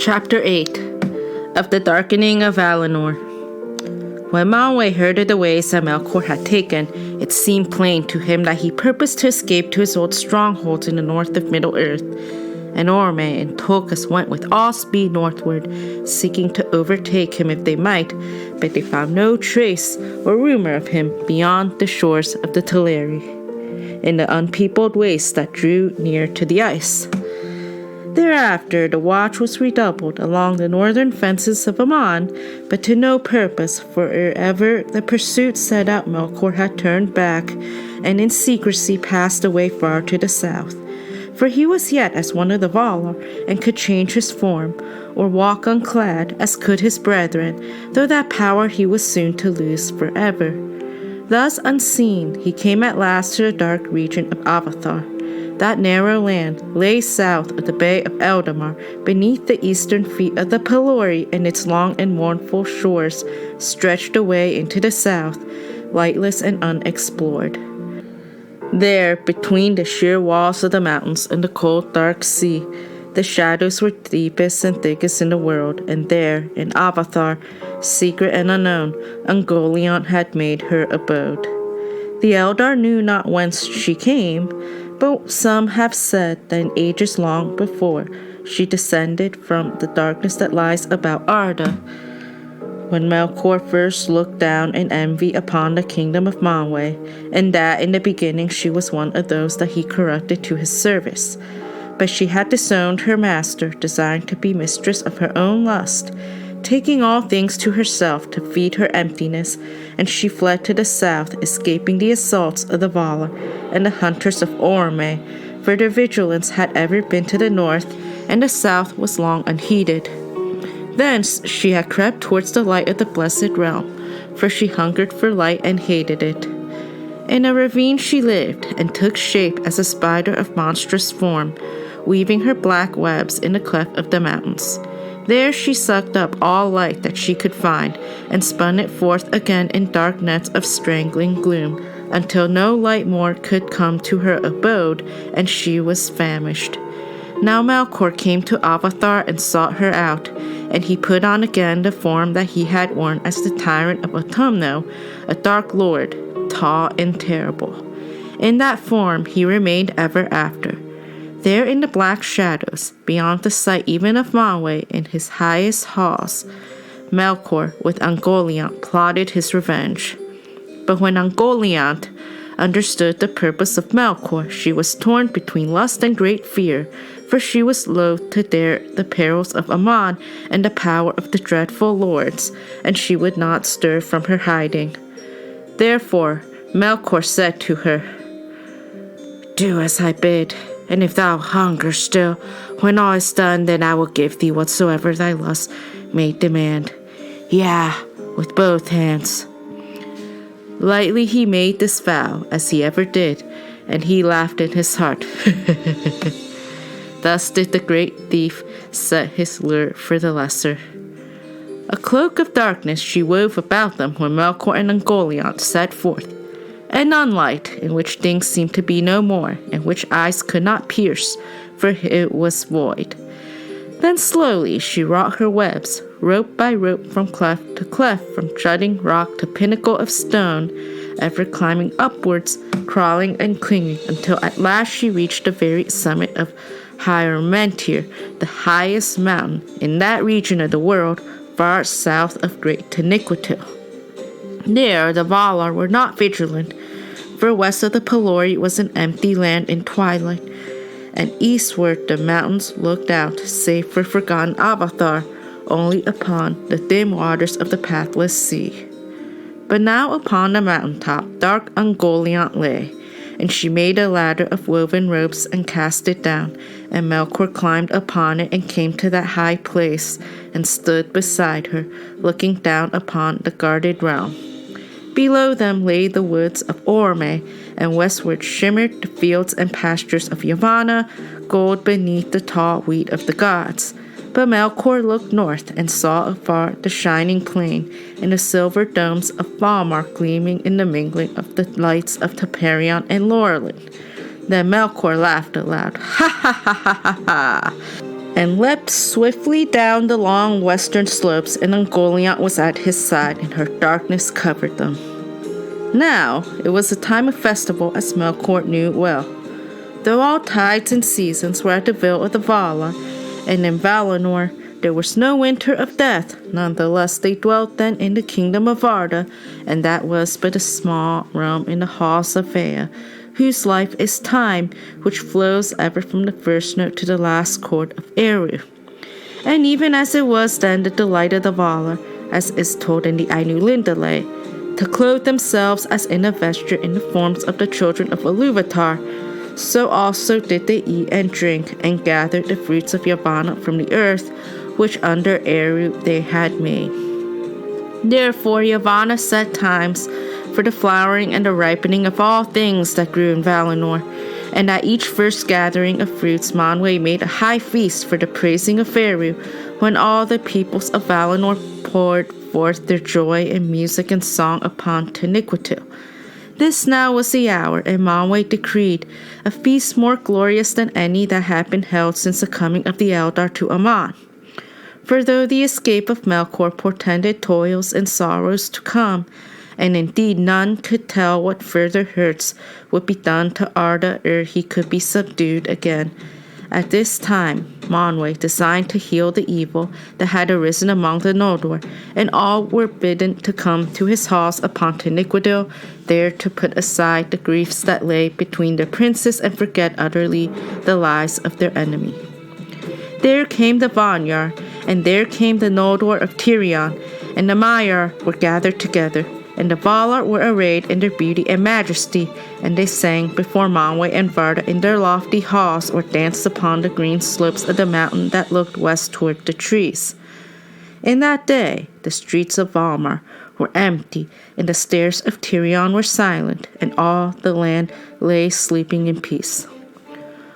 Chapter 8 of the Darkening of Valinor. When Manwë heard of the ways that Melkor had taken, it seemed plain to him that he purposed to escape to his old strongholds in the north of Middle-earth. And Orome and Tolkien went with all speed northward, seeking to overtake him if they might, but they found no trace or rumor of him beyond the shores of the Teleri, in the unpeopled wastes that drew near to the ice. Thereafter the watch was redoubled along the northern fences of Aman, but to no purpose, for ere the pursuit set out Melkor had turned back, and in secrecy passed away far to the south. For he was yet as one of the Valar, and could change his form, or walk unclad, as could his brethren, though that power he was soon to lose forever. Thus unseen, he came at last to the dark region of Avathar. That narrow land lay south of the Bay of Eldamar, beneath the eastern feet of the Pelori, and its long and mournful shores stretched away into the south, lightless and unexplored. There, between the sheer walls of the mountains and the cold, dark sea, the shadows were deepest and thickest in the world, and there, in Avathar, secret and unknown, Ungoliant had made her abode. The Eldar knew not whence she came, but some have said that in ages long before she descended from the darkness that lies about Arda. When Melkor first looked down in envy upon the kingdom of Manwë, and that in the beginning she was one of those that he corrupted to his service. But she had disowned her master, desiring to be mistress of her own lust, taking all things to herself to feed her emptiness, and she fled to the south, escaping the assaults of the Valar and the hunters of Orome, for their vigilance had ever been to the north, and the south was long unheeded. Thence she had crept towards the light of the blessed realm, for she hungered for light and hated it. In a ravine she lived, and took shape as a spider of monstrous form, weaving her black webs in the cleft of the mountains. There she sucked up all light that she could find, and spun it forth again in dark nets of strangling gloom, until no light more could come to her abode, and she was famished. Now Melkor came to Avathar and sought her out, and he put on again the form that he had worn as the tyrant of Autumno, a dark lord, tall and terrible. In that form he remained ever after. There in the black shadows, beyond the sight even of Manwë in his highest halls, Melkor with Ungoliant plotted his revenge. But when Ungoliant understood the purpose of Melkor, she was torn between lust and great fear, for she was loath to dare the perils of Aman and the power of the dreadful lords, and she would not stir from her hiding. Therefore Melkor said to her, "Do as I bid. And if thou hunger still, when all is done, then I will give thee whatsoever thy lust may demand. Yea, with both hands." Lightly he made this vow, as he ever did, and he laughed in his heart. Thus did the great thief set his lure for the lesser. A cloak of darkness she wove about them when Melkor and Ungoliant set forth, and sunlight, in which things seemed to be no more, and which eyes could not pierce, for it was void. Then slowly she wrought her webs, rope by rope, from cleft to cleft, from jutting rock to pinnacle of stone, ever climbing upwards, crawling and clinging, until at last she reached the very summit of Mentir, the highest mountain in that region of the world, far south of Great Taniquetil. There the Valar were not vigilant, for west of the Pelori was an empty land in twilight, and eastward the mountains looked out, save for forgotten Avathar, only upon the dim waters of the pathless sea. But now upon the mountain top dark Ungoliant lay, and she made a ladder of woven ropes and cast it down, and Melkor climbed upon it and came to that high place, and stood beside her, looking down upon the guarded realm. Below them lay the woods of Orome, and westward shimmered the fields and pastures of Yavanna, gold beneath the tall wheat of the gods. But Melkor looked north and saw afar the shining plain, and the silver domes of Valmar gleaming in the mingling of the lights of Telperion and Lorelin. Then Melkor laughed aloud. "Ha ha ha ha ha ha! and leapt swiftly down the long western slopes, and Ungoliant was at his side, and her darkness covered them. Now it was a time of festival, as Melkor knew well. Though all tides and seasons were at the Vale of the Vala, and in Valinor there was no winter of death, nonetheless they dwelt then in the kingdom of Arda, and that was but a small realm in the halls of Vaea, whose life is time, which flows ever from the first note to the last chord of Eru. And even as it was then the delight of the Valar, as is told in the Ainu Lindale, to clothe themselves as in a vesture in the forms of the children of Ilúvatar, so also did they eat and drink, and gathered the fruits of Yavanna from the earth, which under Eru they had made. Therefore Yavanna set times for the flowering and the ripening of all things that grew in Valinor, and at each first gathering of fruits Manwë made a high feast for the praising of Eru, when all the peoples of Valinor poured forth their joy and music and song upon Taniquetil. This now was the hour, and Manwë decreed a feast more glorious than any that had been held since the coming of the Eldar to Aman. For though the escape of Melkor portended toils and sorrows to come, and indeed none could tell what further hurts would be done to Arda ere he could be subdued again, at this time Manwë designed to heal the evil that had arisen among the Noldor, and all were bidden to come to his halls upon Taniquetil, there to put aside the griefs that lay between their princes and forget utterly the lies of their enemy. There came the Vanyar, and there came the Noldor of Tirion, and the Maiar were gathered together, and the Valar were arrayed in their beauty and majesty, and they sang before Manwë and Varda in their lofty halls, or danced upon the green slopes of the mountain that looked west toward the trees. In that day the streets of Valmar were empty, and the stairs of Tirion were silent, and all the land lay sleeping in peace.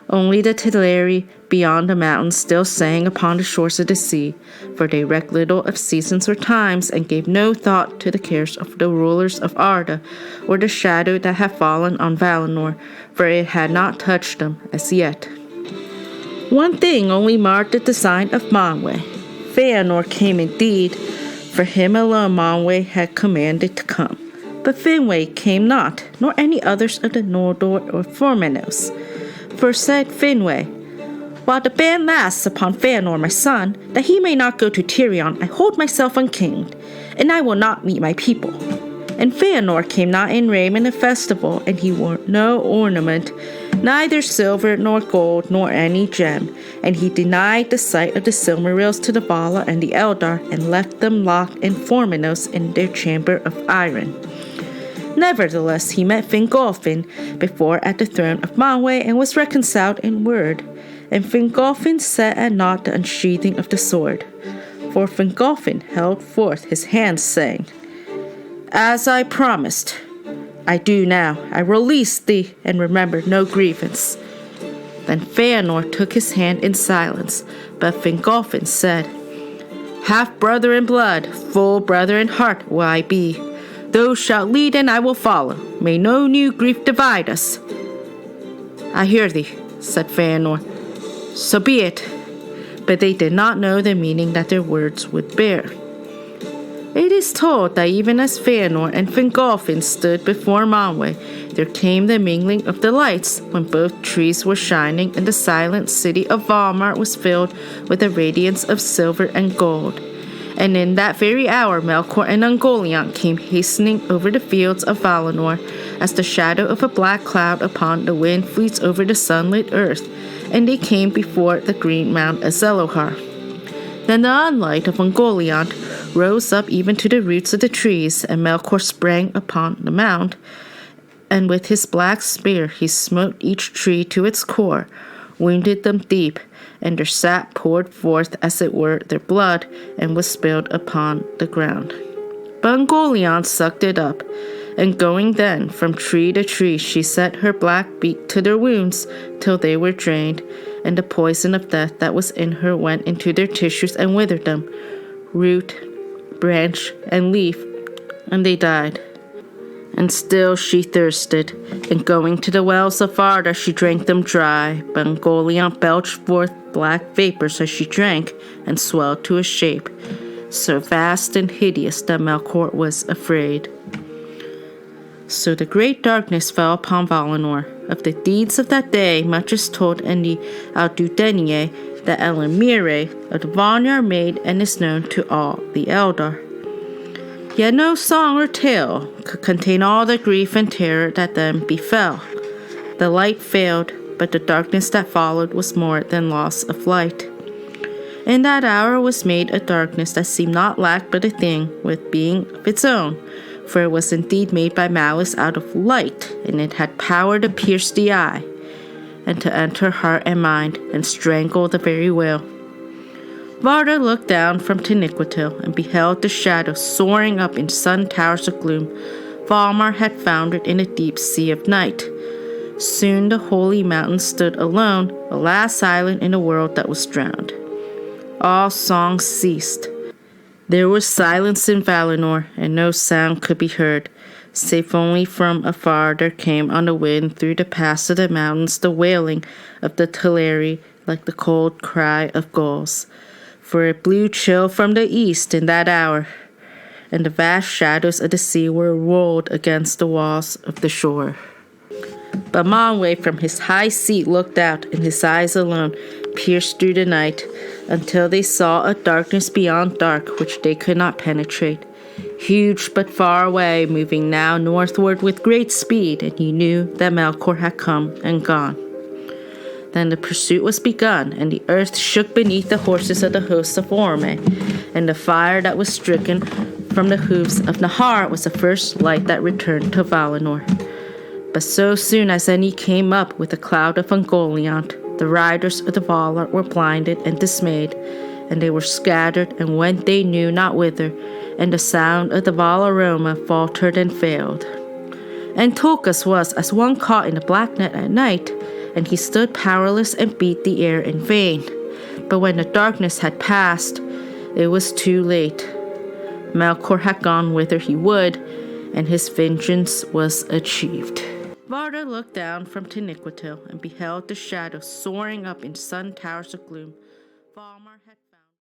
Only the Teleri beyond the mountains still sang upon the shores of the sea, for they recked little of seasons or times, and gave no thought to the cares of the rulers of Arda, or the shadow that had fallen on Valinor, for it had not touched them as yet. One thing only marred the design of Manwë. Feanor came indeed, for him alone Manwë had commanded to come. But Finwë came not, nor any others of the Noldor or Formenos. For said Finwë, while the ban lasts upon Feanor my son, that he may not go to Tirion, I hold myself unkinged, and I will not meet my people. And Feanor came not in raiment of festival, and he wore no ornament, neither silver nor gold nor any gem, and he denied the sight of the Silmarils to the Vala and the Eldar, and left them locked in Formenos in their chamber of iron. Nevertheless, he met Fingolfin before at the throne of Manwë, and was reconciled in word. And Fingolfin set at naught the unsheathing of the sword. For Fingolfin held forth his hand, saying, As I promised, I do now. I release thee, and remember no grievance. Then Feanor took his hand in silence, but Fingolfin said, Half brother in blood, full brother in heart will I be. Thou shalt lead, and I will follow. May no new grief divide us. I hear thee, said Feanor. So be it. But they did not know the meaning that their words would bear. It is told that even as Feanor and Fingolfin stood before Manwë, there came the mingling of the lights, when both trees were shining, and the silent city of Valmar was filled with the radiance of silver and gold. And in that very hour Melkor and Ungoliant came hastening over the fields of Valinor, as the shadow of a black cloud upon the wind fleets over the sunlit earth, and they came before the green Mount Azelohar. Then the unlight of Ungoliant rose up even to the roots of the trees, and Melkor sprang upon the mount, and with his black spear he smote each tree to its core, wounded them deep, and their sap poured forth as it were their blood, and was spilled upon the ground. But Ungoliant sucked it up, and going then from tree to tree, she set her black beak to their wounds till they were drained, and the poison of death that was in her went into their tissues and withered them, root, branch, and leaf, and they died. and still she thirsted, and going to the wells of Varda she drank them dry, but Ungoliant belched forth black vapors as she drank, and swelled to a shape, so vast and hideous that Melkor was afraid. So the great darkness fell upon Valinor. Of the deeds of that day much is told in the Aldudeniae that Elamire of the Vanyar made and is known to all the Eldar. Yet no song or tale could contain all the grief and terror that then befell. The light failed, but the darkness that followed was more than loss of light. In that hour was made a darkness that seemed not lack but a thing with being of its own, for it was indeed made by malice out of light, and it had power to pierce the eye, and to enter heart and mind, and strangle the very will. Varda looked down from Taniquetil, and beheld the shadows soaring up in sun towers of gloom. Valmar had foundered in a deep sea of night. Soon the holy mountain stood alone, a last island in a world that was drowned. All songs ceased. There was silence in Valinor, and no sound could be heard, save only from afar there came on the wind through the pass of the mountains the wailing of the Teleri, like the cold cry of gulls. For it blew chill from the east in that hour, and the vast shadows of the sea were rolled against the walls of the shore. But Manwë from his high seat looked out, and his eyes alone pierced through the night, until they saw a darkness beyond dark which they could not penetrate, huge but far away, moving now northward with great speed, and he knew that Melkor had come and gone. Then the pursuit was begun, and the earth shook beneath the horses of the hosts of Orome, and the fire that was stricken from the hooves of Nahar was the first light that returned to Valinor. But so soon as any came up with a cloud of Ungoliant, the riders of the Valar were blinded and dismayed, and they were scattered and went they knew not whither, and the sound of the Valaroma faltered and failed. And Tulkas was as one caught in a black net at night, and he stood powerless and beat the air in vain. But when the darkness had passed, it was too late. Melkor had gone whither he would, and his vengeance was achieved. Varda looked down from Taniquetil, and beheld the shadows soaring up in sun towers of gloom. Valmar had